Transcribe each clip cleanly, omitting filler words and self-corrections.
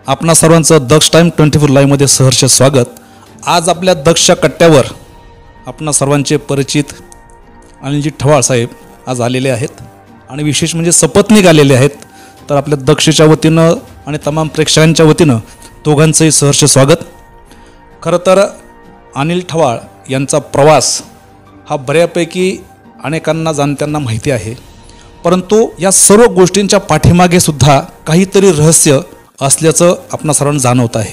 आपणा सर्वांचं दक्ष टाइम 24 लाईव्हमध्ये सहर्ष स्वागत। आज आपल्या दक्षच्या कट्ट्यावर आपणा सर्वांचे परिचित अनिलजी ठवाळ साहेब आज आलेले आहेत आणि विशेष म्हणजे सपत्नीक आलेले आहेत। तर आपल्या दक्षच्या वतीनं आणि तमाम प्रेक्षकांच्या वतीनं दोघांचंही सहर्ष स्वागत। खरं तर अनिल ठवाळ यांचा प्रवास हा बऱ्यापैकी अनेकांना जाणत्यांना माहिती आहे, परंतु या सर्व गोष्टींच्या पाठीमागे सुद्धा काहीतरी रहस्य असल्याचं आपणा सर्वांना जाणवत आहे।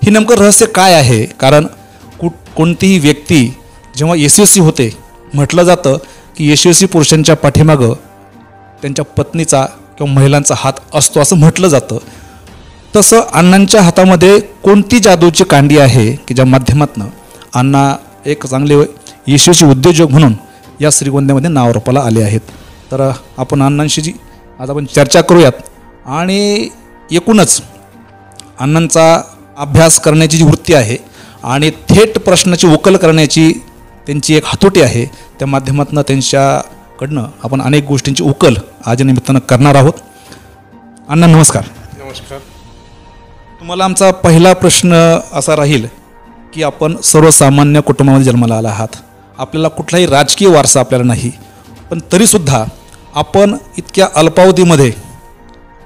हे नेमकं रहस्य काय आहे? कारण कोणतीही व्यक्ती जेव्हा यशस्वी होते, म्हटलं जातं की यशस्वी पुरुषांच्या पाठीमागं त्यांच्या पत्नीचा किंवा महिलांचा हात असतो असं म्हटलं जातं। तसं अण्णांच्या हातामध्ये कोणती जादूची कांडी आहे की ज्या माध्यमातून अण्णा एक चांगले यशस्वी उद्योजक म्हणून या श्रीगोंद्यामध्ये नावारूपाला आले आहेत। तर आपण अण्णांशी आज आपण चर्चा करूयात आणि एकूणच अण्णांचा अभ्यास करण्याची जी वृत्ती आहे आणि थेट प्रश्नाची उकल करण्याची त्यांची एक हातोटी आहे, त्या माध्यमातून त्यांच्याकडनं आपण अनेक गोष्टींची उकल आज या निमित्तानं करणार आहोत। अण्णा नमस्कार। नमस्कार। तुम्हाला आमचा पहिला प्रश्न असा राहील की आपण सर्वसामान्य कुटुंबामध्ये जन्माला आला आहात, आपल्याला कुठलाही राजकीय वारसा आपल्याला नाही, पण तरीसुद्धा आपण इतक्या अल्पावधीमध्ये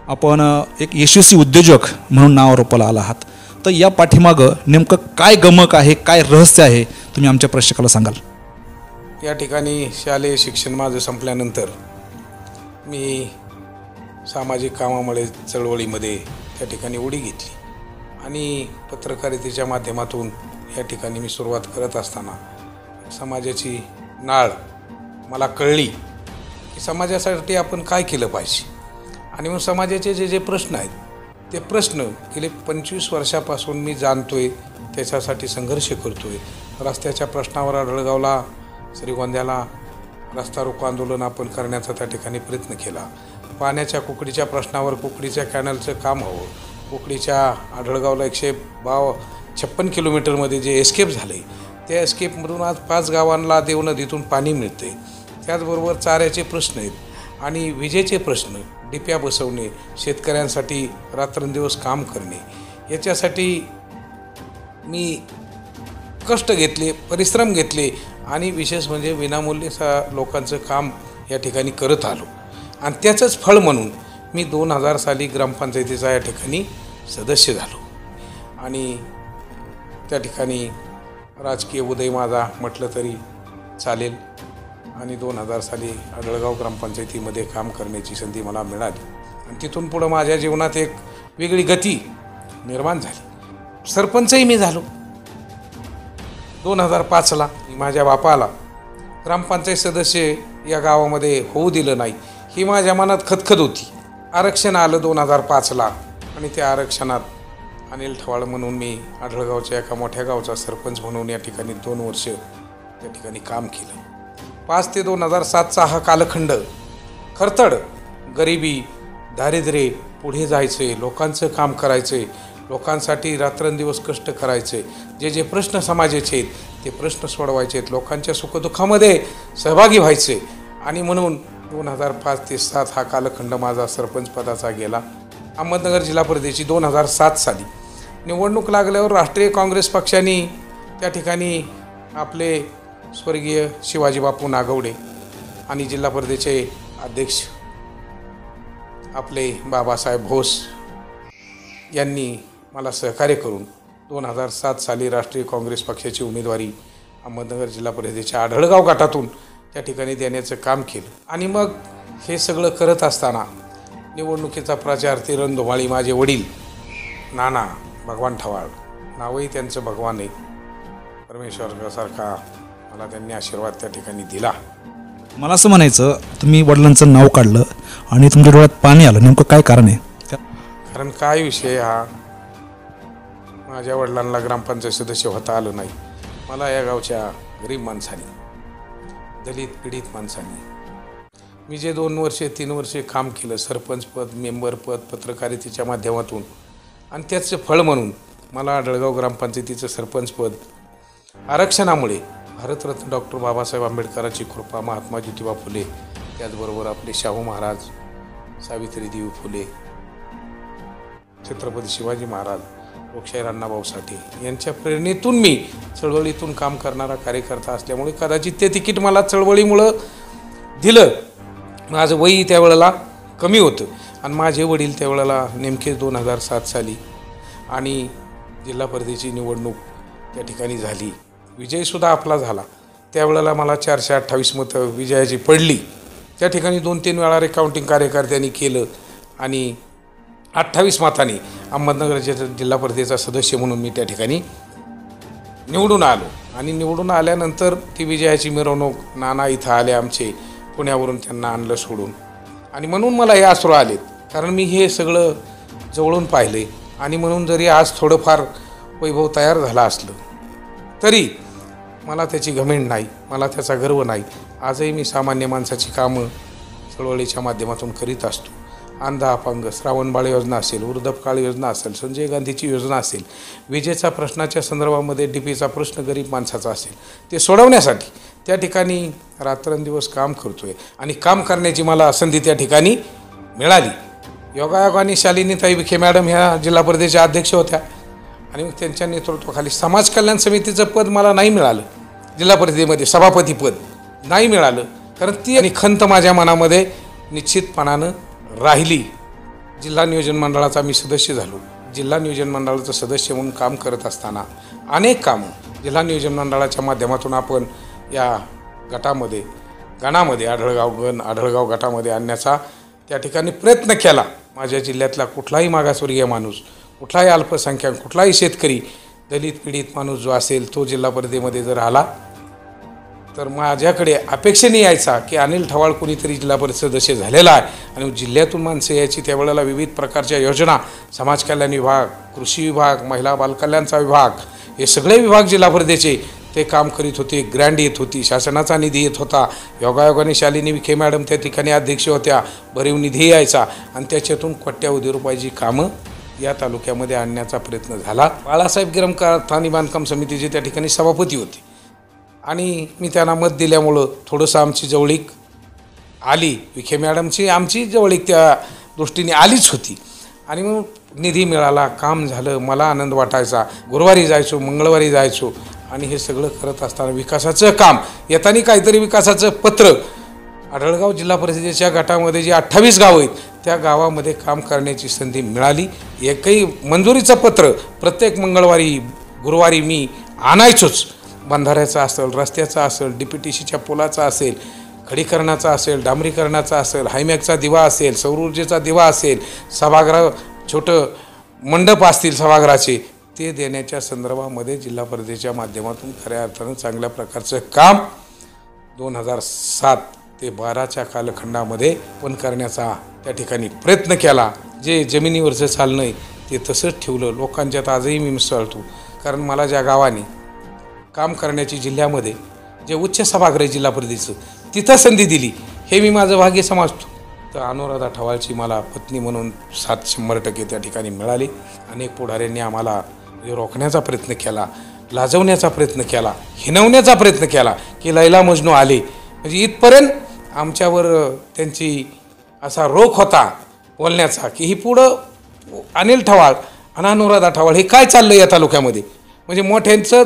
आपण एक यशस्वी उद्योजक म्हणून नावारूपाला आला आहात। तर या पाठीमागं नेमकं काय गमक आहे, काय रहस्य आहे, तुम्ही आमच्या प्रेक्षकाला सांगाल? या ठिकाणी शालेय शिक्षण माझं संपल्यानंतर मी सामाजिक कामामुळे चळवळीमध्ये त्या ठिकाणी उडी घेतली आणि पत्रकारितेच्या माध्यमातून या ठिकाणी मी सुरुवात करत असताना समाजाची नाळ मला कळली की समाजासाठी आपण काय केलं पाहिजे आणि मग समाजाचे जे प्रश्न आहेत ते प्रश्न गेले 25 वर्षापासून मी जाणतोय, त्याच्यासाठी संघर्ष करतोय। रस्त्याच्या प्रश्नावर आढळगावला श्रीगोंद्याला रस्ता रोको आंदोलन आपण करण्याचा त्या ठिकाणी प्रयत्न केला। पाण्याच्या कुकडीच्या प्रश्नावर कुकडीच्या कॅनलचं काम हवं, कुकडीच्या आढळगावला 156 किलोमीटरमध्ये जे एस्केप झाले त्या एस्केपमधून आज 5 गावांना देव नदीतून पाणी मिळते। त्याचबरोबर चाऱ्याचे प्रश्न आहेत आणि विजेचे प्रश्न, डिप्या बसवणे, शेतकऱ्यांसाठी रात्रंदिवस काम करणे, याच्यासाठी मी कष्ट घेतले, परिश्रम घेतले आणि विशेष म्हणजे विनामूल्य लोकांचं काम या ठिकाणी करत आलो आणि त्याचंच फळ म्हणून मी 2000 साली ग्रामपंचायतीचा या ठिकाणी सदस्य झालो आणि त्या ठिकाणी राजकीय उदय माझा म्हटलं तरी चालेल आणि 2000 साली आढळगाव ग्रामपंचायतीमध्ये काम करण्याची संधी मला मिळाली आणि तिथून पुढं माझ्या जीवनात एक वेगळी गती निर्माण झाली। सरपंचही मी झालो 2005ला। माझ्या बापाला ग्रामपंचायत सदस्य या गावामध्ये होऊ दिलं नाही, ही माझ्या मनात खदखद होती। आरक्षण आलं 2005ला आणि त्या आरक्षणात अनिल ठवाळ म्हणून मी आढळगावच्या एका मोठ्या गावचा सरपंच म्हणून या ठिकाणी 2 वर्ष त्या ठिकाणी काम केलं। 5 ते 2007चा हा कालखंड खरतड, गरिबी, दारिद्र्य, पुढे जायचे, लोकांचं काम करायचे, लोकांसाठी रात्रंदिवस कष्ट करायचे, जे प्रश्न समाजाचे आहेत ते प्रश्न सोडवायचे, लोकांच्या सुखदुःखामध्ये सहभागी व्हायचे आणि म्हणून 2005 ते 2007 हा कालखंड माझा सरपंच पदाचा गेला। अहमदनगर जिल्हा परिषदेची 2007 साली निवडणूक लागल्यावर राष्ट्रीय काँग्रेस पक्षाने त्या ठिकाणी आपले स्वर्गीय शिवाजी बापू नागवडे आणि जिल्हा परिषदेचे अध्यक्ष आपले बाबासाहेब भोस यांनी मला सहकार्य करून 2007 साली राष्ट्रीय काँग्रेस पक्षाची उमेदवारी अहमदनगर जिल्हा परिषदेच्या आढळगाव गटातून त्या ठिकाणी देण्याचं काम केलं आणि मग हे सगळं करत असताना निवडणुकीचा प्रचार ते रणधुमाळी माझे वडील नाना भगवान ठवाळ, नावही त्यांचं भगवान आहे, परमेश्वरासारखा मला त्यांनी आशीर्वाद त्या ठिकाणी दिला। मला असं म्हणायचं, तुम्ही वडिलांचं नाव काढलं आणि तुमच्या डोळ्यात पाणी आलं, नेमकं काय कारण आहे? कारण काय विषय हा, माझ्या वडिलांना ग्रामपंचायत सदस्य होता आलं नाही, मला या गावच्या गरीब माणसाने, दलित पीडित माणसाने मी जे 2 वर्षे 3 वर्षे काम केलं, सरपंच पद, मेंबर पद, पत्रकारितेच्या माध्यमातून, आणि त्याचं फळ म्हणून मला आढळगाव ग्रामपंचायतीचं सरपंच पद आरक्षणामुळे भारतरत्न डॉक्टर बाबासाहेब आंबेडकरांची कृपा, महात्मा ज्योतिबा फुले, त्याचबरोबर आपले शाहू महाराज, सावित्रीदेवी फुले, छत्रपती शिवाजी महाराज, लोकशाहीर अण्णाभाऊ साठे यांच्या प्रेरणेतून मी चळवळीतून काम करणारा कार्यकर्ता असल्यामुळे कदाचित ते तिकीट मला चळवळीमुळं दिलं. माझं वय त्यावेळेला कमी होतं आणि माझे वडील त्यावेळेला नेमकेच 2007 साली आणि जिल्हा परिषदेची निवडणूक त्या ठिकाणी झाली. विजयसुद्धा आपला झाला. त्यावेळेला मला 428 मतं विजयाची पडली. त्या ठिकाणी 2-3 वेळा रिकाउंटिंग कार्यकर्त्यांनी केलं आणि 28 मतांनी अहमदनगर जिल्हा परिषदेचा सदस्य म्हणून मी त्या ठिकाणी निवडून आलो. आणि निवडून आल्यानंतर ती विजयाची मिरवणूक नाना इथं आले आमचे, पुण्यावरून त्यांना आणलं सोडून. आणि म्हणून मला हे अश्रू आलेत, कारण मी हे सगळं जवळून पाहिले. आणि म्हणून जरी आज थोडंफार वैभव तयार झाला असलं तरी मला त्याची घमेंड नाही, मला त्याचा गर्व नाही. आजही मी सामान्य माणसाची कामं चळवळीच्या माध्यमातून करीत असतो. अंधा अपंग, श्रावणबाळ योजना असेल, वृद्धपकाळ योजना असेल, संजय गांधीची योजना असेल, विजेचा प्रश्नाच्या संदर्भामध्ये डीपीचा प्रश्न गरीब माणसाचा असेल, ते सोडवण्यासाठी त्या ठिकाणी रात्रंदिवस काम करतोय. आणि काम करण्याची मला संधी त्या ठिकाणी मिळाली. योगायोगाने शालिनीताई विखे मॅडम ह्या जिल्हा परिषदेच्या अध्यक्ष होत्या आणि मग त्यांच्या नेतृत्वाखाली समाज कल्याण समितीचं पद मला नाही मिळालं. जिल्हा परिषदेमध्ये सभापती पद नाही मिळालं, कारण ती आणि खंत माझ्या मनामध्ये निश्चितपणानं राहिली. जिल्हा नियोजन मंडळाचा मी सदस्य झालो. जिल्हा नियोजन मंडळाचं सदस्य म्हणून काम करत असताना अनेक कामं जिल्हा नियोजन मंडळाच्या माध्यमातून आपण या गणामध्ये आढळगाव गटामध्ये आणण्याचा त्या ठिकाणी प्रयत्न केला. माझ्या जिल्ह्यातला कुठलाही मागासवर्गीय माणूस, कुठलाही अल्पसंख्याक, कुठलाही शेतकरी, दलित पीडित माणूस जो असेल तो जिल्हा परिषदेमध्ये जर आला तर माझ्याकडे अपेक्षेने यायचा की अनिल ठवाळ कोणीतरी जिल्हा परिषद सदस्य झालेला आहे. आणि जिल्ह्यातून माणसं यायची. त्यावेळेला विविध प्रकारच्या योजना, समाज कल्याण विभाग, कृषी विभाग, महिला बालकल्याणचा विभाग, हे सगळे विभाग जिल्हा परिषदेचे ते काम करीत होते. ग्रँड येत होती, शासनाचा निधी येत होता. योगायोगाने शालिनी विखे मॅडम त्या ठिकाणी अध्यक्ष होत्या. भरीव निधी यायचा आणि त्याच्यातून कोट्यावधी रुपयाची कामं या तालुक्यामध्ये आणण्याचा प्रयत्न झाला. बाळासाहेब गिरमकर स्थानिक बांधकाम समितीचे त्या ठिकाणी सभापती होते आणि मी त्यांना मत दिल्यामुळं थोडंसं आमची जवळीक आली. विखे मॅडमची आमची जवळीक त्या दृष्टीने आलीच होती. आणि मग निधी मिळाला, काम झालं, मला आनंद वाटायचा. गुरुवारी जायचो, मंगळवारी जायचो आणि हे सगळं करत असताना विकासाचं काम येताना काहीतरी विकासाचं पत्र आढळगाव जिल्हा परिषदेच्या गटामध्ये जे 28 गावं आहेत त्या गावामध्ये काम करण्याची संधी मिळाली. एकही मंजुरीचं पत्र प्रत्येक मंगळवारी गुरुवारी मी आणायचोच. बंधाऱ्याचा असेल, रस्त्याचा असेल, DPTCच्या पुलाचा असेल, खडीकरणाचा असेल, डांबरीकरणाचा असेल, हायमॅकचा दिवा असेल, सौर ऊर्जेचा दिवा असेल, सभागृह छोटं मंडप असतील सभागृहाचे, ते देण्याच्या संदर्भामध्ये जिल्हा परिषदेच्या माध्यमातून खऱ्या अर्थानं चांगल्या प्रकारचं काम 2007 ते 12च्या कालखंडामध्ये पण करण्याचा त्या ठिकाणी प्रयत्न केला. जे जमिनीवरचं चालणं आहे ते तसंच ठेवलं. लोकांच्यात आजही मी मिसळतो, कारण मला ज्या गावाने काम करण्याची जिल्ह्यामध्ये जे उच्च सभागृह जिल्हा परिषदेचं तिथं संधी दिली हे मी माझं भाग्य समजतो. तर अनुराधा ठवाळची मला पत्नी म्हणून 100% त्या ठिकाणी मिळाली. अनेक पुढाऱ्यांनी आम्हाला रोखण्याचा प्रयत्न केला, लाजवण्याचा प्रयत्न केला, हिणवण्याचा प्रयत्न केला की लैला मजनू आले. म्हणजे इथपर्यंत आमच्यावर त्यांची असा रोख होता बोलण्याचा की ही पुढं अनिल ठवाळ आणि अनुराधा ठवाळ हे काय चाललं या तालुक्यामध्ये. म्हणजे मोठ्यांचं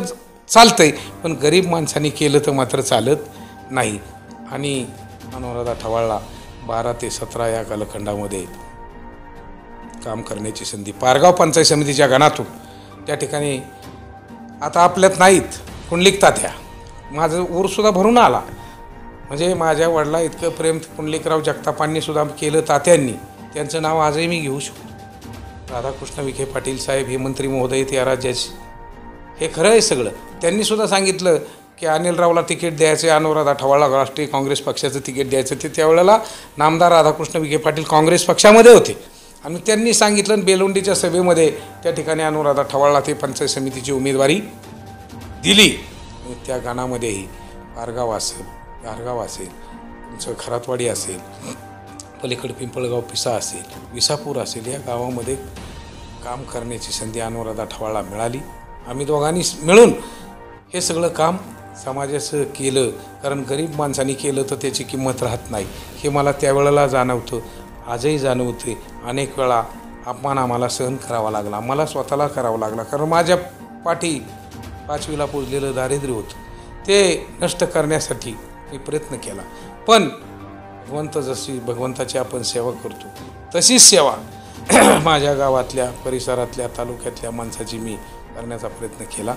चालतंय पण गरीब माणसांनी केलं तर मात्र चालत नाही. आणि अनुराधा ठवाळला 12 ते 17 या कालखंडामध्ये काम करण्याची संधी पारगाव पंचायत समितीच्या गणातून त्या ठिकाणी आता आपल्यात नाहीत, कुंडलिकतात ह्या. माझं ऊरसुद्धा भरून आला. म्हणजे माझ्या वडिला इतकं प्रेम कुंडलिकराव जगतापांनी सुद्धा केलं तात्यांनी. त्यांचं नाव आजही मी घेऊ शकतो. राधाकृष्ण विखे पाटील साहेब हे मंत्री महोदय या राज्याचे, हे खरं आहे सगळं. त्यांनी सुद्धा सांगितलं की अनिलरावला तिकीट द्यायचे, अनुराधा ठवाळला राष्ट्रीय काँग्रेस पक्षाचं तिकीट द्यायचं. ते त्यावेळेला नामदार राधाकृष्ण विखे पाटील काँग्रेस पक्षामध्ये होते आणि त्यांनी सांगितलं. बेलोंडीच्या सभेमध्ये त्या ठिकाणी अनुराधा ठवाळला ते पंचायत समितीची उमेदवारी दिली. त्या गाणामध्येही पारगाव असेल, गारगाव असेल, तुमचं खरातवाडी असेल, पलीकडे पिंपळगाव पिसा असेल, विसापूर असेल, या गावामध्ये काम करण्याची संधी अनुराधा ठवाळला मिळाली. आम्ही दोघांनी मिळून हे सगळं काम समाजाचं केलं. कारण गरीब माणसांनी केलं तर त्याची किंमत राहत नाही हे मला त्यावेळेला जाणवतं, आजही जाणवते. अनेक वेळा अपमान आम्हाला सहन करावा लागला, मला स्वतःला करावा लागला. कारण माझ्या पाठी 5वीला पुजलेलं दारिद्र्य होतं. ते नष्ट करण्यासाठी मी प्रयत्न केला. पण भगवंताची आपण सेवा करतो तशीच सेवा माझ्या गावातल्या, परिसरातल्या, तालुक्यातल्या माणसाची मी करण्याचा प्रयत्न केला.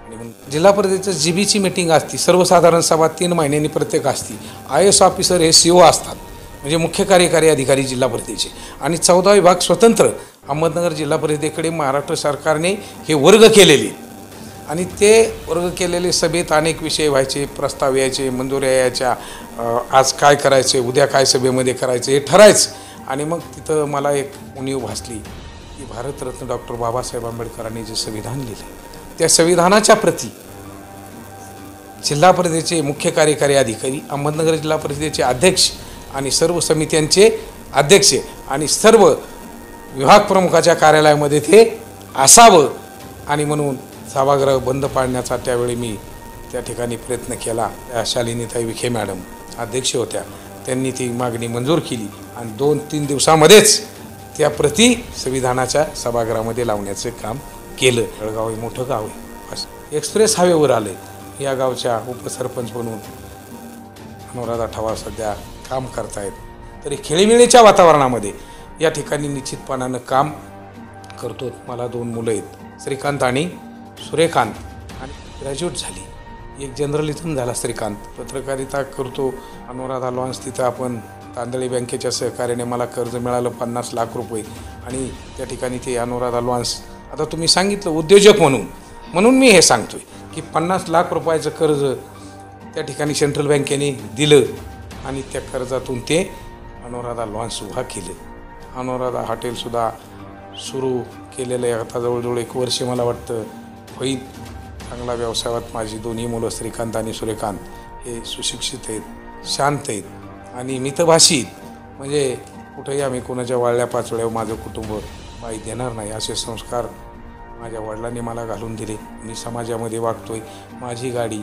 आणि मग जिल्हा परिषदेचं जीबीची मीटिंग असती, सर्वसाधारण सभा 3 महिन्यांनी प्रत्येक असती. IAS ऑफिसर हे CO असतात, म्हणजे मुख्य कार्यकारी अधिकारी जिल्हा परिषदेचे. आणि 14 विभाग स्वतंत्र अहमदनगर जिल्हा परिषदेकडे महाराष्ट्र सरकारने हे वर्ग केलेले. आणि ते वर्ग केलेले सभेत अनेक विषय व्हायचे, प्रस्ताव यायचे, मंजुऱ्या यायच्या, आज काय करायचे, उद्या काय सभेमध्ये करायचं हे ठरायचं. आणि मग तिथं मला एक उणीव भासली की भारतरत्न डॉक्टर बाबासाहेब आंबेडकरांनी जे संविधान लिहिलं त्या संविधानाच्या प्रती जिल्हा परिषदेचे मुख्य कार्यकारी अधिकारी, अहमदनगर जिल्हा परिषदेचे अध्यक्ष आणि सर्व समित्यांचे अध्यक्ष आणि सर्व विभाग प्रमुखाच्या कार्यालयामध्ये ते असावं. आणि म्हणून सभागृह बंद पाडण्याचा त्यावेळी मी त्या ठिकाणी प्रयत्न केला. त्या शालिनीताई विखे मॅडम अध्यक्ष होत्या, त्यांनी ती मागणी मंजूर केली आणि 2-3 दिवसामध्येच त्या प्रती संविधानाच्या सभागृहामध्ये लावण्याचं काम केलं. जळगाव हे मोठं गाव आहे, एक्सप्रेस हायवेवर आलं. या गावच्या उपसरपंच म्हणून अनुराधा ठवाळ सध्या काम करतायत. तरी खेळीमेळीच्या वातावरणामध्ये या ठिकाणी निश्चितपणानं काम करतो. मला 2 मुलं आहेत, श्रीकांत आणि सूर्यकांत, आणि ग्रॅज्युएट झाली. एक जर्नलिझम झाला श्रीकांत, पत्रकारिता करतो. अनुराधा लॉन्स, तिथं आपण तांदळी बँकेच्या सहकार्याने मला कर्ज मिळालं 50 लाख रुपये. आणि त्या ठिकाणी ते अनुराधा लॉन्स, आता तुम्ही सांगितलं उद्योजक म्हणून मी हे सांगतोय की 50 लाख रुपयाचं कर्ज त्या ठिकाणी सेंट्रल बँकेने दिलं आणि त्या कर्जातून ते अनुराधा लॉन्स उभा केलं. अनुराधा हॉटेलसुद्धा सुरू केलेलं आहे. आता जवळजवळ 1 वर्ष मला वाटतं होईल. चांगला व्यवसायात माझी 2ही मुलं श्रीकांत आणि सूर्यकांत हे सुशिक्षित आहेत, शांत आहेत आणि मितभाषी आहेत. म्हणजे कुठेही आम्ही कोणाच्या वाळल्या पाचोळ्यावर माझं कुटुंब पायी देणार नाही असे संस्कार माझ्या वडिलांनी मला घालून दिले. मी समाजामध्ये वागतोय. माझी गाडी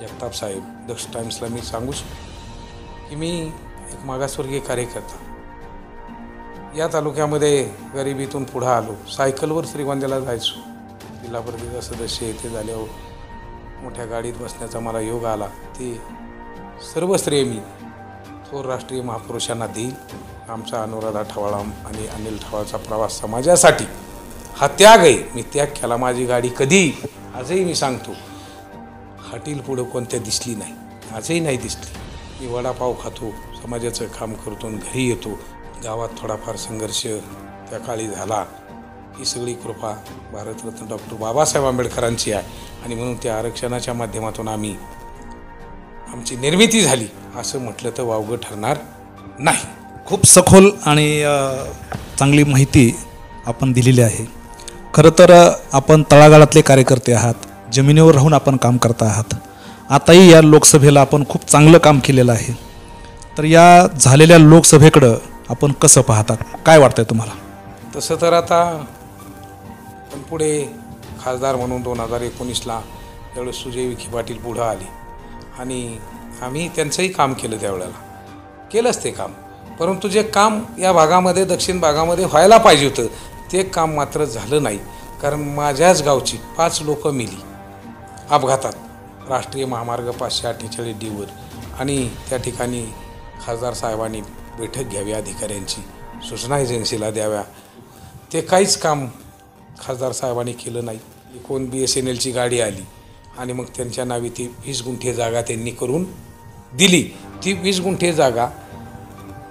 जगताप साहेब दक्ष टाइम्सला मी सांगू शकतो की मी एक मागासवर्गीय कार्यकर्ता, या तालुक्यामध्ये गरिबीतून पुढं आलो. सायकलवर श्रीगोंद्याला जायचो. जिल्हा परिषदेचा सदस्य येथे झाल्यावर मोठ्या गाडीत बसण्याचा मला योग आला. ते सर्व श्रेय मी थोर राष्ट्रीय महापुरुषांना देईल. आमचा अनुराधा ठवाळ आणि अनिल ठवाळचा प्रवास समाजासाठी हा त्याग आहे. मी त्याग केला. माझी गाडी कधी, आजही मी सांगतो, हॉटेल पुढं कोणत्या दिसली नाही, आजही नाही दिसली. मी वडापाव खातो, समाजाचं काम करतो आणि घरी येतो. गावात थोडाफार संघर्ष त्या काळी झाला. ही सगळी कृपा भारतरत्न डॉक्टर बाबासाहेब आंबेडकरांची आहे. आणि म्हणून त्या आरक्षणाच्या माध्यमातून आमची निर्मिती झाली असं म्हटलं तर वावगं ठरणार नाही. खूप सखोल आणि चांगली माहिती आपण दिलेली आहे. खरं तर आपण तळागाळातले कार्यकर्ते आहात, जमिनीवर राहून आपण काम करता आहात. आताही या लोकसभेला आपण खूप चांगलं काम केलेलं आहे. तर या झालेल्या लोकसभेकडं आपण कसं पाहता, काय वाटतंय तुम्हाला? तसं तर आता पण पुढे खासदार म्हणून 2019ला त्यावेळेस सुजय विखे पाटील पुढं आले आणि आम्ही त्यांचंही काम केलं. त्यावेळेला केलंच ते काम, परंतु जे काम या भागामध्ये, दक्षिण भागामध्ये व्हायला पाहिजे होतं ते काम मात्र झालं नाही. कारण माझ्याच गावची 5 लोक मेली अपघातात राष्ट्रीय महामार्ग 548D आणि त्या ठिकाणी खासदार साहेबांनी बैठक घ्यावी, अधिकाऱ्यांची सूचना एजन्सीला द्याव्या. ते काहीच काम खासदार साहेबांनी केलं नाही. कोण BSNLची गाडी आली आणि मग त्यांच्या नावी ती 20 गुंठे जागा त्यांनी करून दिली. ती 20 गुंठे जागा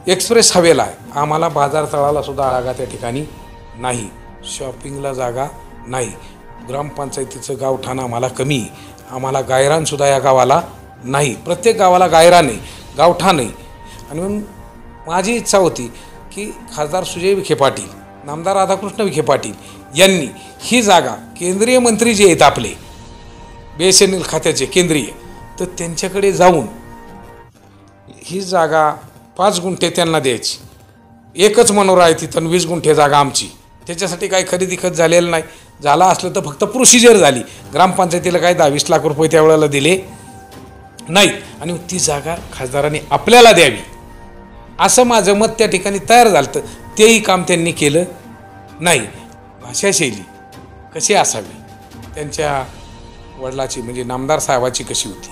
एक्सप्रेस हवेला आहे. आम्हाला बाजार तळाला सुद्धा जागा त्या ठिकाणी नाही, शॉपिंगला जागा नाही, ग्रामपंचायतीचं गावठाण आम्हाला कमी, आम्हाला गायरानसुद्धा या गावाला नाही. प्रत्येक गावाला गायरान नाही, गावठाण नाही. आणि म्हणून माझी इच्छा होती की खासदार सुजय विखे पाटील, नामदार राधाकृष्ण विखे पाटील यांनी ही जागा, केंद्रीय मंत्री जे आहेत आपले BSNL खात्याचे केंद्रीय, तर त्यांच्याकडे जाऊन ही जागा 5 गुंठे त्यांना द्यायची. एकच मनोरा आहे तिथं, 20 गुंठे जागा आमची. त्याच्यासाठी काही खरेदी खत झालेलं नाही. झाला असलं तर फक्त प्रोसिजर झाली. ग्रामपंचायतीला काय 10-20 लाख रुपये त्यावेळेला दिले नाहीत. आणि ती जागा खासदारांनी आपल्याला द्यावी असं माझं मत त्या ठिकाणी तयार झालं. तेही काम त्यांनी केलं नाही. भाषाशैली कशी असावी, त्यांच्या वडिलाची म्हणजे नामदार साहेबाची कशी होती,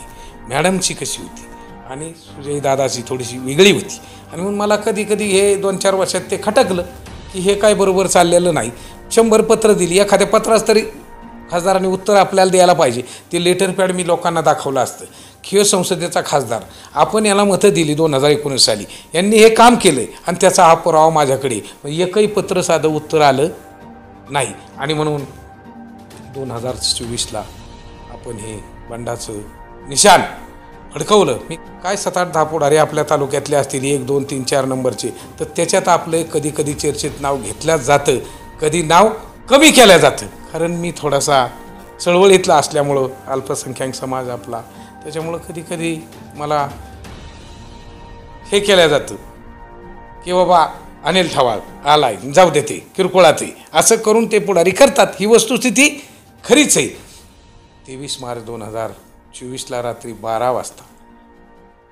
मॅडमची कशी होती आणि सुजय दादाची थोडीशी वेगळी होती. आणि म्हणून मला कधी कधी हे 2-4 वर्षात ते खटकलं की हे काय बरोबर चाललेलं नाही. 100 पत्र दिली, एखाद्या पत्रास तरी खासदारांनी उत्तर आपल्याला द्यायला पाहिजे. ते लेटर पॅड मी लोकांना दाखवलं असतं. खेळ संसदेचा खासदार, आपण याला मतं दिली 2019 साली, यांनी हे काम केलं आणि त्याचा हा पुरावा माझ्याकडे, एकही पत्र साधं उत्तर आलं नाही. आणि म्हणून 2024ला आपण हे बंडाचं निशाण अडकवलं. मी काय 7-8-10 पुढारी आपल्या तालुक्यातले असतील, 1, 2, 3, 4 नंबरचे, तर त्याच्यात आपलं कधी कधी चर्चेत नाव घेतल्याच जातं, कधी नाव कमी केलं जातं. कारण मी थोडासा चळवळीतला असल्यामुळं, अल्पसंख्याक समाज आपला, त्याच्यामुळं कधी कधी मला हे केलं जातं की बाबा अनिल ठवाळ आलाय, जाऊ दे ते किरकोळात आहे, असं करून ते पुढारी करतात. ही वस्तुस्थिती खरीच आहे. 23 मार्च 2024ला रात्री 12 वाजता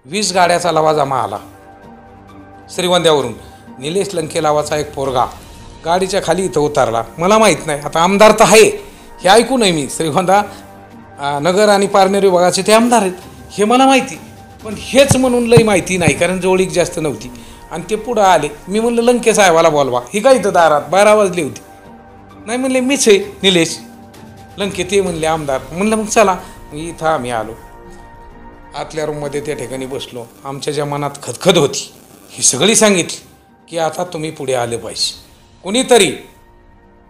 20 गाड्याचा लवाजमा आला श्रीगोंद्यावरून. निलेश लंके नावाचा एक पोरगा गाडीच्या खाली इथं उतारला. मला माहीत नाही, आता आमदार तर आहे हे ऐकू नये मी, श्रीगोंदा नगर आणि पारनेर विभागाचे ते आमदार आहेत हे मला माहिती, पण हेच म्हणून लई माहिती नाही कारण जवळीक जास्त नव्हती. आणि ते पुढं आले. मी म्हणलं लंके साहेबाला बोलवा, ही काय इथं दारात 12 वाजली होती. नाही म्हणले मीच आहे निलेश लंके. ते म्हणले आमदार. म्हणलं मग चला. इथं आम्ही आलो, आतल्या रूममध्ये त्या ठिकाणी बसलो. आमच्या ज्या मनात खदखद होती ही सगळी सांगितली की आता तुम्ही पुढे आलं पाहिजे, कोणीतरी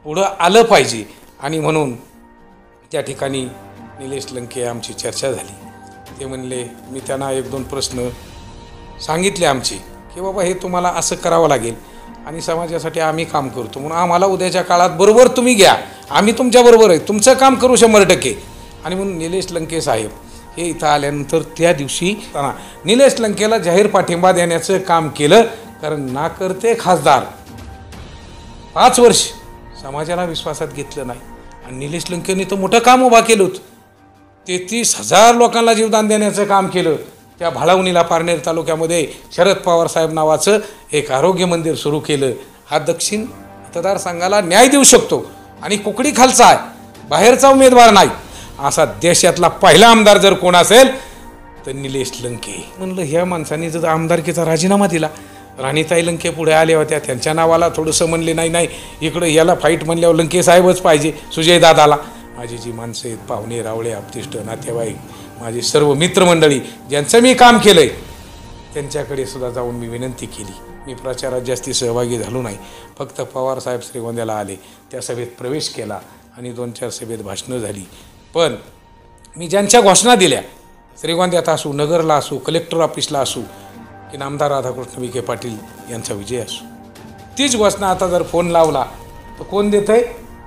पुढं आलं पाहिजे. आणि म्हणून त्या ठिकाणी निलेश लंके आमची चर्चा झाली. ते म्हणले, मी त्यांना 1-2 प्रश्न सांगितले आमचे की बाबा हे तुम्हाला असं करावं लागेल आणि समाजासाठी आम्ही काम करतो म्हणून आम्हाला उद्याच्या काळात बरोबर तुम्ही घ्या, आम्ही तुमच्याबरोबर आहे, तुमचं काम करू 100%. आणि म्हणून निलेश लंके साहेब हे इथं आल्यानंतर त्या दिवशी निलेश लंकेला जाहीर पाठिंबा देण्याचं काम केलं. कारण ना करते खासदार 5 वर्ष समाजाला विश्वासात घेतलं नाही आणि निलेश लंकेने तर मोठं काम उभा केलं होतं. 33,000 लोकांना जीवदान देण्याचं काम केलं. त्या भाळवणीला पारनेर तालुक्यामध्ये शरद पवार साहेब नावाचं एक आरोग्य मंदिर सुरू केलं. हा दक्षिण मतदारसंघाला न्याय देऊ शकतो आणि कुकडी खालचा आहे, बाहेरचा उमेदवार नाही, असा देशातला पहिला आमदार जर कोण असेल तर निलेश लंके. म्हणलं ह्या माणसांनी जर आमदारकीचा राजीनामा दिला, राणीताई लंके पुढे आल्या होत्या, त्यांच्या नावाला थोडंसं म्हणले नाही इकडं याला फाईट म्हणल्यावर लंके साहेबच पाहिजे, सुजय दादाला. माझी जी माणसं आहेत, पाहुणे रावळे आपतिष्ट नातेवाईक, माझे सर्व मित्रमंडळी ज्यांचं मी काम केलं आहे त्यांच्याकडे सुद्धा जाऊन मी विनंती केली. मी प्रचारात जास्ती सहभागी झालो नाही, फक्त पवार साहेब श्रीगोंद्याला आले, त्या सभेत प्रवेश केला आणि 2-4 सभेत भाषणं झाली. पण मी ज्यांच्या घोषणा दिल्या, श्रीगोंद्यात असू, नगरला असू, कलेक्टर ऑफिसला असू, की नामदार राधाकृष्ण विखे पाटील यांचा विजय असो, तीच घोषणा आता जर फोन लावला तर कोण देत आहे?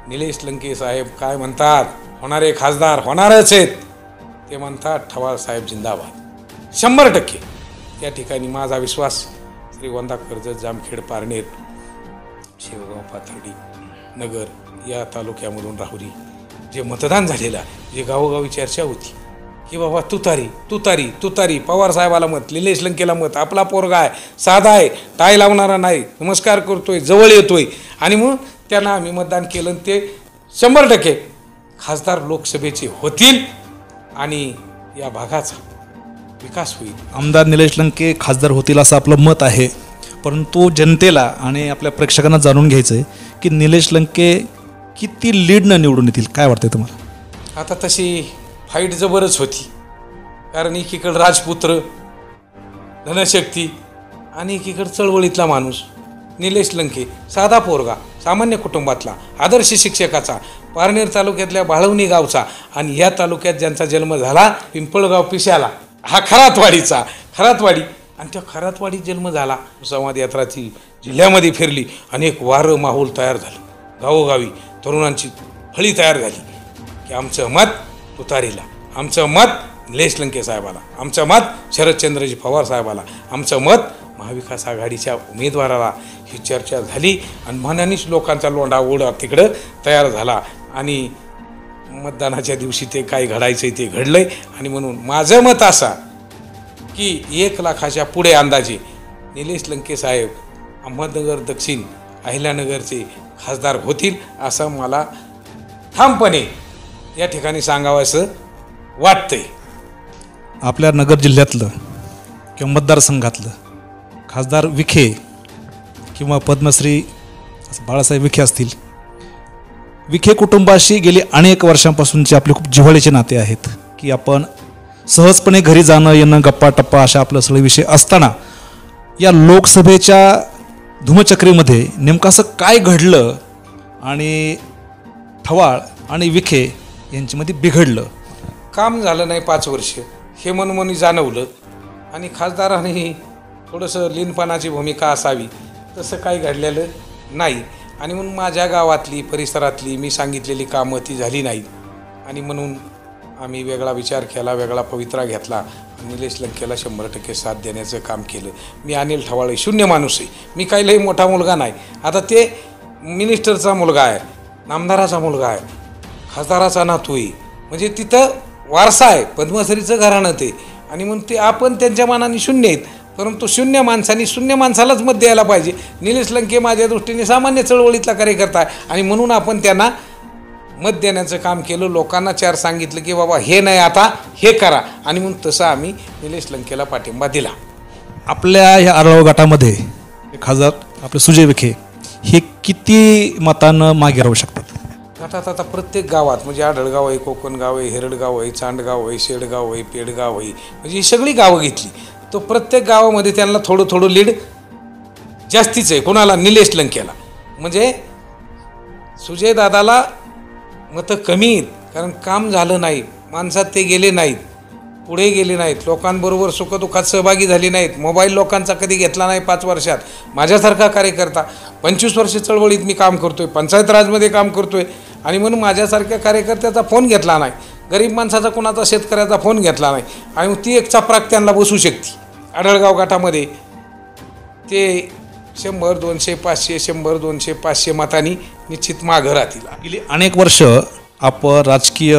निलेश लंके साहेब काय म्हणतात, होणारे खासदार होणारच आहेत. ते म्हणतात ठवाळ साहेब जिंदाबाद 100%. त्या ठिकाणी माझा विश्वास श्रीगोंदा, कर्जत, जामखेड, पारनेर, शेवगाव, पाथर्डी, नगर या तालुक्यामधून राहुरी जे मतदान झालेलं, जे गावोगावी चर्चा होती की बाबा तुतारी पवार साहेबाला मत, निलेश लंकेला मत, आपला पोरगा आहे, साधा आहे, टाय लावणारा नाही, नमस्कार करतोय, जवळ येतोय, आणि मग त्यांना आम्ही मतदान केलं. ते 100% खासदार लोकसभेचे होतील आणि या भागाचा विकास होईल. आमदार निलेश लंके खासदार होतील असं आपलं मत आहे, परंतु जनतेला आणि आपल्या प्रेक्षकांना जाणून घ्यायचं आहे की निलेश लंके किती लीडनं निवडून येतील, काय वाटतंय तुम्हाला? आता तशी फाईट जबरच होती, कारण एकीकडं राजपुत्र, धनशक्ती आणि एकीकडं चळवळीतला माणूस निलेश लंके, साधा पोरगा, सामान्य कुटुंबातला, आदर्श शिक्षकाचा, पारनेर तालुक्यातल्या भाळवणी गावचा, आणि ह्या तालुक्यात ज्यांचा जन्म झाला पिंपळगाव पिशाला, हा खरातवाडी, आणि त्या खरातवाडीत जन्म झाला. संवाद यात्रा ती जिल्ह्यामध्ये फिरली, अनेक वारं माहोल तयार झालं, गावोगावी तरुणांची फळी तयार झाली की आमचं मत तुतारीला, आमचं मत निलेश लंके साहेबाला, आमचं मत शरदचंद्रजी पवार साहेबाला, आमचं मत महाविकास आघाडीच्या उमेदवाराला. ही चर्चा झाली आणि मनानेच लोकांचा लोंढा ओढा तिकडं तयार झाला आणि मतदानाच्या दिवशी ते काय घडायचं ते घडलंय. आणि म्हणून माझं मत असा की 1 लाखाच्या पुढे अंदाजे निलेश लंके साहेब अहमदनगर दक्षिण अहिल्यानगरचे खासदार होतील असं मला ठामपणे या ठिकाणी सांगावं असं वाटतंय. आपल्या नगर जिल्ह्यातलं किंवा मतदारसंघातलं खासदार विखे किंवा पद्मश्री बाळासाहेब विखे असतील, विखे कुटुंबाशी गेली अनेक वर्षांपासूनचे आपले खूप जिव्हाळ्याचे नाते आहेत की आपण सहजपणे घरी जाणं येणं गप्पा टप्पा अशा आपलं सगळे विषय असताना या लोकसभेच्या धुमचक्रीमध्ये नेमकं असं काय घडलं आणि ठवाळ आणि विखे यांच्यामध्ये बिघडलं? काम झालं नाही 5 वर्ष हे मनोमनी जाणवलं आणि खासदारांनी थोडंसं लीनपणाची भूमिका असावी तसं काही घडलेलं नाही. आणि म्हणून माझ्या गावातली परिसरातली मी सांगितलेली कामं ती झाली नाहीत आणि म्हणून आम्ही वेगळा विचार केला, वेगळा पवित्रा घेतला आणि निलेश लंकेला 100% साथ देण्याचं काम केलं. मी अनिल ठवाळे शून्य माणूस आहे, मी काही लई मोठा मुलगा नाही. आता ते मिनिस्टरचा मुलगा आहे, नामदाराचा मुलगा आहे, खासदाराचा नातू आहे, म्हणजे तिथं वारसा आहे, पद्मश्रीचं घराणं ते. आणि म्हणून ते आपण त्यांच्या मानाने शून्य आहेत, परंतु शून्य माणसाने शून्य माणसालाच मत द्यायला पाहिजे. निलेश लंके माझ्या दृष्टीने सामान्य चळवळीतला कार्यकर्ता आहे आणि म्हणून आपण त्यांना मत देण्याचं काम केलं. लोकांना 4 सांगितलं की बाबा हे नाही आता हे करा आणि म्हणून तसं आम्ही निलेश लंकेला पाठिंबा दिला. आपल्या ह्या आढळराव गटामध्ये खासदार आपले सुजय विखे हे किती मतानं मागे राहू शकतात? गटात आता प्रत्येक गावात म्हणजे आढळगाव आहे, कोकणगाव आहे, हेरडगाव आहे, चांडगाव आहे, शेडगाव आहे, पेडगाव आहे, म्हणजे ही सगळी गावं घेतली तो प्रत्येक गावामध्ये त्यांना थोडं थोडं लीड जास्तीच आहे. कोणाला? निलेश लंकेला. म्हणजे सुजय दादाला मतं कमी आहेत कारण काम झालं नाही, माणसात ते गेले नाहीत, पुढे गेले नाहीत, लोकांबरोबर सुखदुःखात सहभागी झाले नाहीत. मोबाईल लोकांचा कधी घेतला नाही 5 वर्षात. माझ्यासारखा कार्यकर्ता 25 वर्ष चळवळीत मी काम करतोय, पंचायत राजमध्ये काम करतोय आणि म्हणून माझ्यासारख्या कार्यकर्त्याचा फोन घेतला नाही, गरीब माणसाचा कोणाचा शेतकऱ्याचा फोन घेतला नाही आणि ती एक चपराक त्यांना बसू शकते. आढळगाव गटामध्ये ते 100, 200, 500, 100, 200, 500 मतांनी निश्चित मागं राहतील. गेली अनेक वर्ष आपण राजकीय,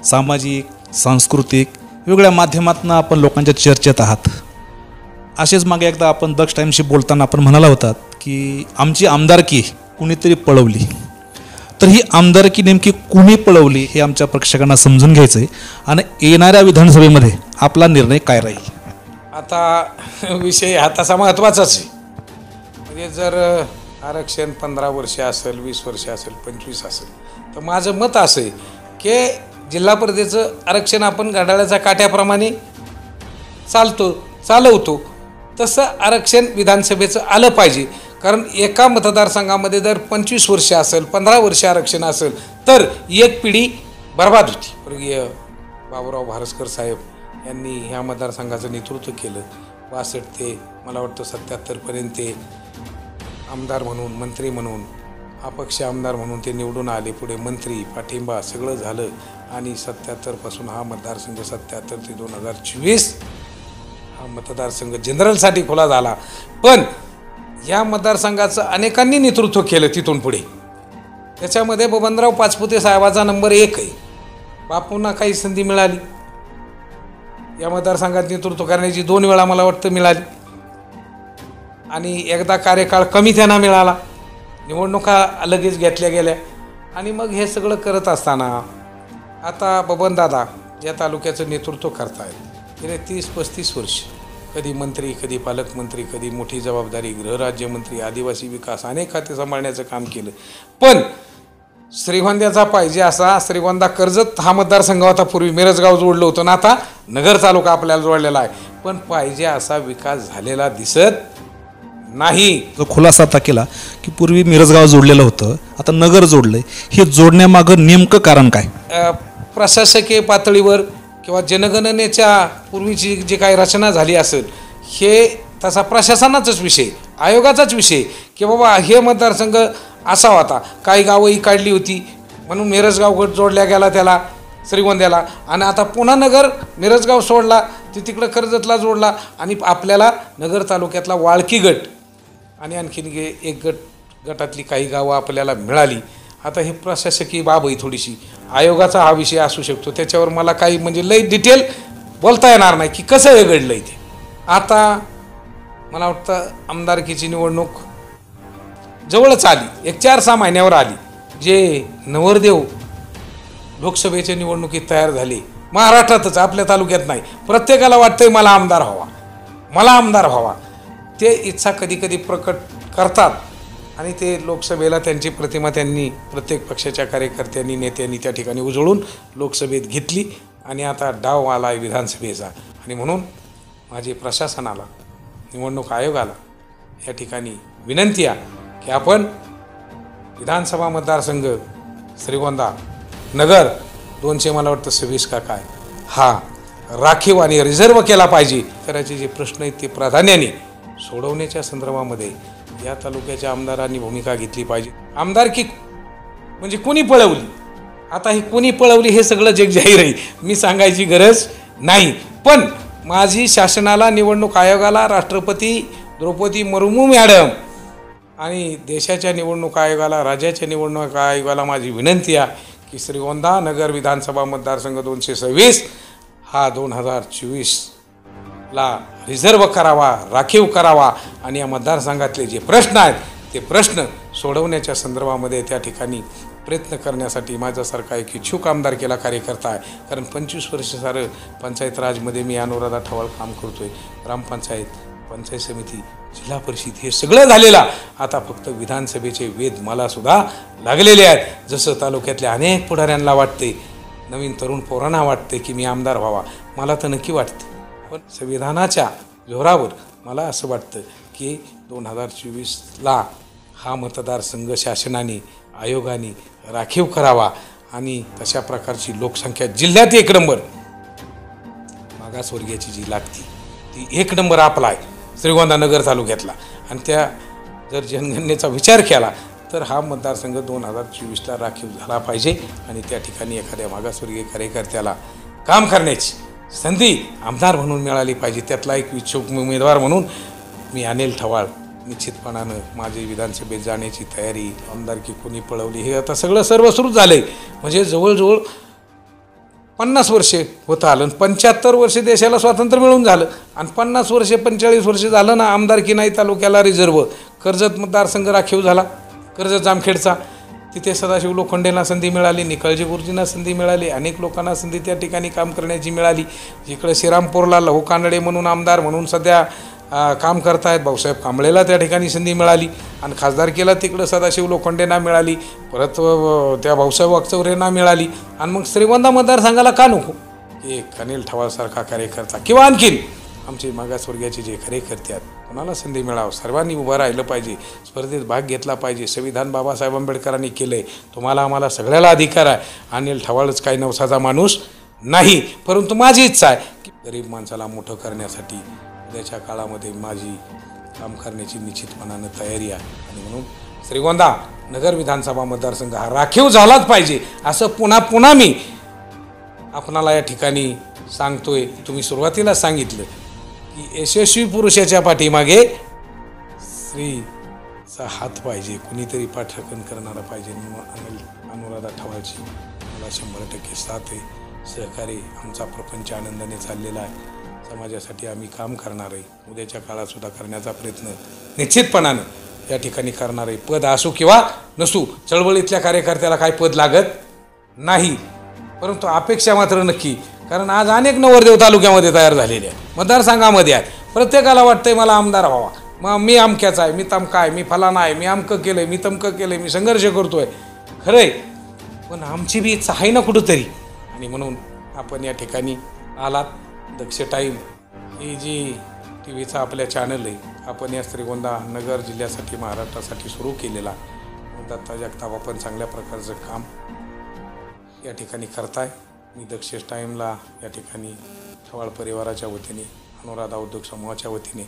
सामाजिक, सांस्कृतिक वेगवेगळ्या माध्यमातून आपण लोकांच्या चर्चेत आहात. असेच मागे एकदा आपण दक्ष टाईमशी बोलताना आपण म्हणाला होतात की आमची आमदारकी कुणीतरी पळवली. तर ही आमदारकी नेमकी कुणी पळवली हे आमच्या प्रेक्षकांना समजून घ्यायचं आहे आणि येणाऱ्या विधानसभेमध्ये आपला निर्णय काय राहील? आता विषय हा तसा महत्त्वाचाच आहे. म्हणजे जर आरक्षण 15 वर्ष असेल, 20 वर्ष असेल, 25 असेल तर माझं मत असं आहे की जिल्हा परिषदेचं आरक्षण आपण घड्याळाच्या काट्याप्रमाणे चालवतो तसं आरक्षण विधानसभेचं आलं पाहिजे. कारण एका मतदारसंघामध्ये जर 25 वर्ष असेल, 15 वर्ष आरक्षण असेल तर एक पिढी बर्बाद होती. स्वर्गीय बाबूराव भारसकर साहेब यांनी ह्या मतदारसंघाचं नेतृत्व केलं. 62 ते मला वाटतं 77पर्यंत ते आमदार म्हणून, मंत्री म्हणून, अपक्ष आमदार म्हणून ते निवडून आले. पुढे मंत्री, पाठिंबा सगळं झालं आणि 77पासून हा मतदारसंघ 77 ते 2024 हा मतदारसंघ जनरलसाठी खुला झाला. पण या मतदारसंघाचं अनेकांनी नेतृत्व केलं तिथून पुढे. त्याच्यामध्ये बबनराव पाचपुते साहेबाचा नंबर 1 आहे. बापूंना काही संधी मिळाली या मतदारसंघात नेतृत्व करण्याची, 2 वेळा मला वाटतं मिळाली आणि एकदा कार्यकाळ कमी त्यांना मिळाला, निवडणुका लगेच घेतल्या गेल्या आणि मग हे सगळं करत असताना आता बबनदादा या तालुक्याचं नेतृत्व करतायत. गेले 30-35 वर्ष कधी मंत्री, कधी पालकमंत्री, कधी मोठी जबाबदारी, गृहराज्यमंत्री, आदिवासी विकास अनेक खाते सांभाळण्याचं काम केलं. पण श्रीगोंद्याचा पाहिजे असा श्रीगोंदा कर्जत हा मतदारसंघ होता, पूर्वी मिरजगाव जोडलं होतं ना, आता नगर तालुका आपल्याला जोडलेला आहे. पण पाहिजे असा विकास झालेला दिसत नाही. जो खुलासा आता केला की पूर्वी मिरजगाव जोडलेलं होतं, आता नगर जोडलंय, हे जोडण्यामागं नेमकं कारण काय? प्रशासकीय पातळीवर किंवा जनगणनेच्या पूर्वीची जी काही रचना झाली असेल हे तसा प्रशासनाचाच विषय, आयोगाचाच विषय की बाबा हे मतदारसंघ असा होता. काही गावंही काढली होती म्हणून मिरजगाव गट जोडल्या गेला त्याला श्रीगोंद्याला आणि आता पुन्हा नगर मिरजगाव सोडला ती तिकडं कर्जतला जोडला आणि आपल्याला नगर तालुक्यातला वाळकी गट आणि आणखीन एक गटातली काही गावं आपल्याला मिळाली. आता हे प्रशासकीय बाब आहे, थोडीशी आयोगाचा हा विषय असू शकतो. त्याच्यावर मला काही म्हणजे लई डिटेल बोलता येणार नाही की कसं हे घडलं ते. आता मला वाटतं आमदारकीची निवडणूक जवळच आली, एक 4-6 महिन्यावर आली. जे नवरदेव लोकसभेच्या निवडणुकीत तयार झाले महाराष्ट्रातच, आपल्या तालुक्यात नाही, प्रत्येकाला वाटतंय मला आमदार व्हावा, मला आमदार व्हावा. ते इच्छा कधी कधी प्रकट करतात आणि ते लोकसभेला त्यांची प्रतिमा त्यांनी प्रत्येक पक्षाच्या कार्यकर्त्यांनी नेत्यांनी त्या ठिकाणी उजळून लोकसभेत घेतली आणि आता डाव आला आहे विधानसभेचा. आणि म्हणून माझी प्रशासनाला, निवडणूक आयोगाला या ठिकाणी विनंती आहे की आपण विधानसभा मतदारसंघ श्रीगोंदा नगर 200 मला वाटतं 26 का काय हा राखीव आणि रिझर्व केला पाहिजे. करायचे जे प्रश्न आहेत ते प्राधान्याने सोडवण्याच्या संदर्भामध्ये या तालुक्याच्या आमदारांनी भूमिका घेतली पाहिजे. आमदारकी म्हणजे कोणी पळवली, आता ही कोणी पळवली हे सगळं जग जाहीर आहे, मी सांगायची गरज नाही. पण माझी शासनाला, निवडणूक आयोगाला, राष्ट्रपती द्रौपदी मुर्मू मॅडम आणि देशाच्या निवडणूक आयोगाला, राज्याच्या निवडणूक आयोगाला माझी विनंती आहे की श्रीगोंदा नगर विधानसभा मतदारसंघ 226 हा 2024ला रिझर्व करावा, राखीव करावा आणि या मतदारसंघातले जे प्रश्न आहेत ते प्रश्न सोडवण्याच्या संदर्भामध्ये त्या ठिकाणी प्रयत्न करण्यासाठी माझ्यासारखा एक इच्छुक आमदार केला कार्यकर्ता आहे. कारण 25 वर्ष सारं पंचायत राजमध्ये मी अनुराधा ठवाळ काम करतोय. ग्रामपंचायत, पंचायत समिती, जिल्हा परिषद हे सगळं झालेलं. आता फक्त विधानसभेचे वेध मला सुद्धा लागलेले आहेत. जसं तालुक्यातल्या अनेक पुढाऱ्यांना वाटते, नवीन तरुण पोरांना वाटते की मी आमदार व्हावा, मला तर नक्की वाटते. पण संविधानाच्या जोरावर मला असं वाटतं की 2024ला हा मतदारसंघ शासनाने, आयोगाने राखीव करावा आणि तशा प्रकारची लोकसंख्या जिल्ह्यात 1 नंबर, मागासवर्गीयाची जी लागती ती 1 नंबर आपला आहे श्रीगोंदा नगर तालुक्यातला. आणि त्या जर जनगणनेचा विचार केला तर हा मतदारसंघ 2024ला राखीव झाला पाहिजे आणि त्या ठिकाणी एखाद्या मागासवर्गीय कार्यकर्त्याला काम करण्याची संधी आमदार म्हणून मिळाली पाहिजे. त्यातला एक इच्छुक उमेदवार म्हणून मी अनिल ठवाळ निश्चितपणानं माझी विधानसभेत जाण्याची तयारी, आमदारकी कोणी पळवली हे आता सगळं सर्व सुरू झालं आहे. म्हणजे जवळजवळ 50 वर्षे होतं आलं, 75 वर्षे देशाला स्वातंत्र्य मिळून झालं आणि 50 वर्षे 45 वर्षे झालं ना आमदारकी नाही तालुक्याला रिझर्व. कर्जत मतदारसंघ राखीव झाला, कर्जत जामखेडचा, तिथे सदाशिव लोखंडेंना संधी मिळाली, निकाळजी गुरुजींना संधी मिळाली, अनेक लोकांना संधी त्या ठिकाणी काम करण्याची मिळाली. इकडे श्रीरामपूरला लहू कानडे म्हणून आमदार म्हणून सध्या काम करतायत, भाऊसाहेब कांबळेला त्या ठिकाणी संधी मिळाली आणि खासदारकीला तिकडं सदाशिव लोखंडेंना मिळाली, परत त्या भाऊसाहेब वागचौरेंना मिळाली. आणि मग श्रीगोंदा मतदारसंघाला का नको एक अनिल ठवाळसारखा कार्यकर्ता किंवा आणखीन आमचे मागासवर्गीयाचे जे कार्यकर्ते आहेत कोणाला संधी मिळावं, सर्वांनी उभं राहिलं पाहिजे, स्पर्धेत भाग घेतला पाहिजे. संविधान बाबासाहेब आंबेडकरांनी केलं आहे, तुम्हाला आम्हाला सगळ्याला अधिकार आहे. अनिल ठवाळच काही नवसाचा माणूस नाही, परंतु माझी इच्छा आहे की गरीब माणसाला मोठं करण्यासाठी उद्याच्या काळामध्ये माझी काम करण्याची निश्चितपणानं तयारी आहे. आणि म्हणून श्रीगोंदा नगर विधानसभा मतदारसंघ हा राखीव झालाच पाहिजे असं पुन्हा पुन्हा मी आपणाला या ठिकाणी सांगतोय. तुम्ही सुरुवातीला सांगितलं की यशस्वी पुरुषाच्या पाठीमागे स्त्रीचा हात पाहिजे, कुणीतरी पाठराखण करणारा पाहिजे. अनुराधा ठवाळची मला 100% साथ आहे, सहकार्य, आमचा प्रपंच आनंदाने चाललेला आहे. समाजासाठी आम्ही काम करणार आहे, उद्याच्या काळात सुद्धा करण्याचा प्रयत्न निश्चितपणानं या ठिकाणी करणार आहे. पद असो किंवा नसू, चळवळीतल्या कार्यकर्त्याला काही पद लागत नाही, परंतु अपेक्षा मात्र नक्की. कारण आज अनेक नवरदेव तालुक्यामध्ये तयार झालेले आहेत, मतदारसंघामध्ये आहेत. प्रत्येकाला वाटतंय मला आमदार व्हावा, मग मी अमक्याचा आहे, मी तमका आहे, मी फलाना आहे, मी अमकं केलं आहे, मी तमकं केलं आहे, मी संघर्ष करतो आहे. खरं आहे, पण आमची बी इच्छा आहे ना कुठंतरी. आणि म्हणून आपण या ठिकाणी आलात. दक्ष टाईम ही जी TV चा आपल्या चॅनल आहे, आपण या श्रीगोंदा नगर जिल्ह्यासाठी, महाराष्ट्रासाठी सुरू केलेला. दत्ता जगताप आपण चांगल्या प्रकारचं काम या ठिकाणी करताय. मी दक्ष टाईमला या ठिकाणी ठवाळ परिवाराच्या वतीने, अनुराधा उद्योग समूहाच्या वतीने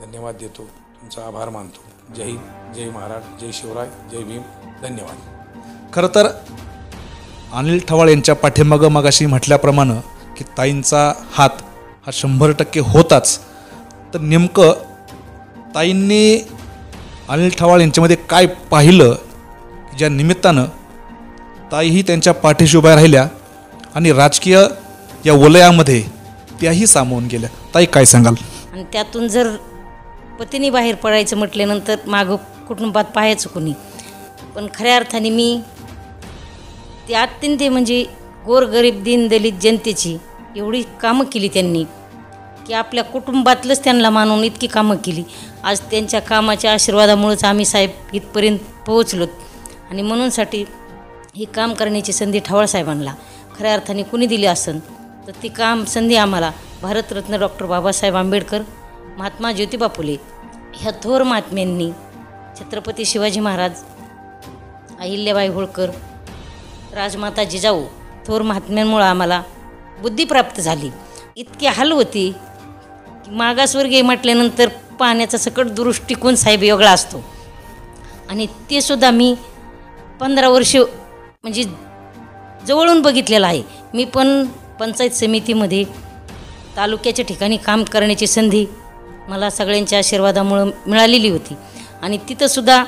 धन्यवाद देतो, तुमचा आभार मानतो. जय हिंद, जय महाराष्ट्र, जय शिवराय, जय भीम, धन्यवाद. खरं तर अनिल ठवाळ यांच्या पाठीमागं मगाशी म्हटल्याप्रमाणे की ताईंचा हात हा 100% होताच. तर नेमकं ताईंनी अनिल ठवाळ यांच्यामध्ये काय पाहिलं की ज्या निमित्तानं ताईही त्यांच्या पाठीशी उभ्या राहिल्या आणि राजकीय या वलयामध्ये त्याही सामावून गेल्या. ताई काय सांगाल? आणि त्यातून जर पतीने बाहेर पडायचं म्हटल्यानंतर मागं कुटुंबात पाहायचं कोणी. पण खऱ्या अर्थाने मी ते अत्यंत म्हणजे गोरगरीब दीनदलित जनतेची एवढी कामं केली त्यांनी की आपल्या कुटुंबातलंच त्यांना मानून इतकी कामं केली. आज त्यांच्या कामाच्या आशीर्वादामुळेच आम्ही साहेब इथपर्यंत पोहोचलोत. आणि म्हणूनसाठी ही काम करण्याची संधी ठवाळसाहेबांना खऱ्या अर्थाने कुणी दिली असेल तर ती संधी आम्हाला भारतरत्न डॉक्टर बाबासाहेब आंबेडकर, महात्मा ज्योतिबा फुले ह्या थोर महात्म्यांनी, छत्रपती शिवाजी महाराज, अहिल्याबाई होळकर, राजमाता जिजाऊ थोर महात्म्यांमुळं आम्हाला बुद्धी प्राप्त झाली. इतकी हाल होती की मागासवर्गीय म्हटल्यानंतर पाहण्याचा सकट दृष्टिकोन साहेब वेगळा असतो. आणि ते सुद्धा मी 15 वर्ष म्हणजे जवळून बघितलेलं आहे. मी पण पंचायत समितीमध्ये तालुक्याच्या ठिकाणी काम करण्याची संधी मला सगळ्यांच्या आशीर्वादामुळं मिळालेली होती. आणि तिथंसुद्धा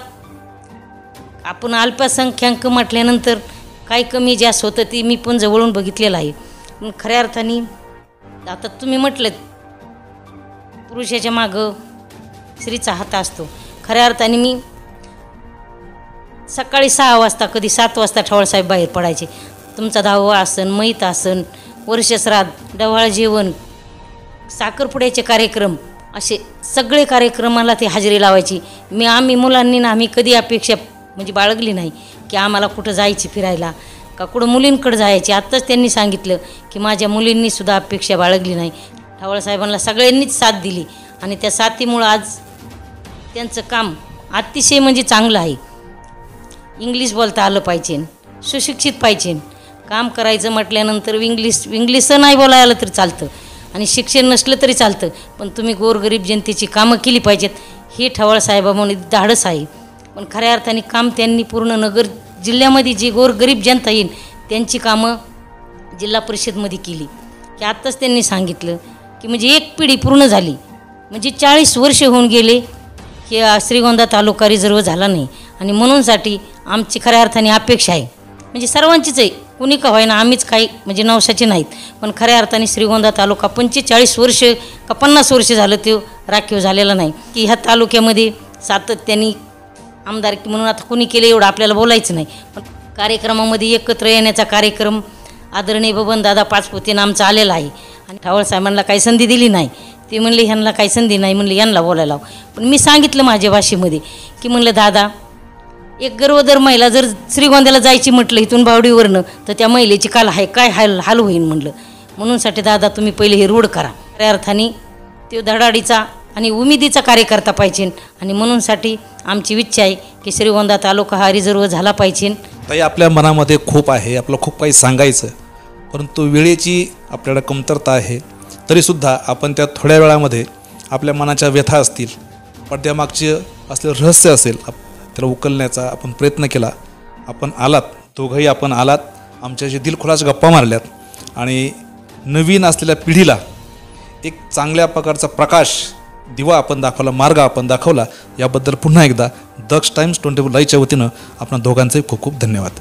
आपण अल्पसंख्याक म्हटल्यानंतर काय कमी जास्त होतं ती मी पण जवळून बघितलेलं आहे. पण खऱ्या अर्थाने आता तुम्ही म्हटलं पुरुषाच्या मागं स्त्रीचा हात असतो. खऱ्या अर्थाने मी सकाळी 6 वाजता कधी 7 वाजता ठवाळसाहेब बाहेर पडायचे. तुमचा 10वा आसन, मैत आसन, वर्षश्राद्ध, डवाळ जेवण, साखरपुड्याचे कार्यक्रम असे सगळे कार्यक्रमाला ते हजेरी लावायची. आम्ही मुलांनी ना आम्ही कधी अपेक्षा म्हणजे बाळगली नाही की आम्हाला कुठं जायची फिरायला का कुठं मुलींकडं जायची. आत्ताच त्यांनी सांगितलं की माझ्या मुलींनीसुद्धा अपेक्षा बाळगली नाही. ठवाळसाहेबांना सगळ्यांनीच साथ दिली आणि त्या साथीमुळं आज त्यांचं काम अतिशय म्हणजे चांगलं आहे. इंग्लिश बोलता आलं पाहिजे, सुशिक्षित पाहिजे. काम करायचं म्हटल्यानंतर इंग्लिश नाही बोलायला आलं तरी चालतं आणि शिक्षण नसलं तरी चालतं, पण तुम्ही गोरगरीब जनतेची कामं केली पाहिजेत. हे ठवाळसाहेबांमध्ये धाडस आहे. पण खऱ्या अर्थाने काम त्यांनी पूर्ण नगर जिल्ह्यामध्ये जी गोरगरीब जनता येईल त्यांची कामं जिल्हा परिषदमध्ये केली. की आत्ताच त्यांनी सांगितलं की म्हणजे एक पिढी पूर्ण झाली म्हणजे 40 वर्ष होऊन गेले की श्रीगोंदा तालुका रिझर्व झाला नाही. आणि म्हणूनसाठी आमची खऱ्या अर्थाने अपेक्षा आहे म्हणजे सर्वांचीच आहे, कुणी का होईना, आम्हीच काही म्हणजे नवसाचे नाहीत. पण खऱ्या अर्थाने श्रीगोंदा तालुका 45 वर्ष का 50 वर्ष झालं ते राखीव झालेला नाही. की ह्या तालुक्यामध्ये सातत्याने आमदारकी म्हणून आता कुणी केलं एवढं आपल्याला बोलायचं नाही. पण कार्यक्रमामध्ये एकत्र येण्याचा कार्यक्रम आदरणीय बबनदादा पाचपुतेनं आमचा आलेला आहे. आणि ठवाळसाहेबांना काही संधी दिली नाही. ते म्हणले ह्यांना काही संधी नाही, म्हणले यांना बोलायला लाव. पण मी सांगितलं माझ्या भाषेमध्ये की म्हणलं दादा, एक गरोदर महिला जर श्रीगोंद्याला जायची म्हटलं इथून बावडीवरनं तर त्या महिलेची काय हाल होईन म्हणलं. म्हणूनसाठी दादा तुम्ही पहिले हे रोड करा. खऱ्या अर्थाने तो धडाडीचा आणि उमेदीचा कार्यकर्ता पाहिजे. आणि म्हणूनसाठी आमची इच्छा आहे की श्रीगोंदा तालुका हा रिझर्व झाला पाहिजे. ताई, आपल्या मनामध्ये खूप आहे, आपलं खूप काही सांगायचं, परंतु वेळेची आपल्याला कमतरता आहे. तरीसुद्धा आपण त्या थोड्या वेळामध्ये आपल्या मनाच्या व्यथा असतील, पडद्यामागचे असलेलं रहस्य असेल, त्याला उकलण्याचा आपण प्रयत्न केला. आपण आलात, दोघंही आपण आलात, आमच्याशी दिलखुलास गप्पा मारल्यात आणि नवीन असलेल्या पिढीला एक चांगल्या प्रकारचा प्रकाश दिवा आपण दाखवला, मार्ग आपण दाखवला. याबद्दल पुन्हा एकदा दक्ष टाइम्स 24 लाईव्हच्या वतीनं आपणा दोघांचे खूप खूप धन्यवाद.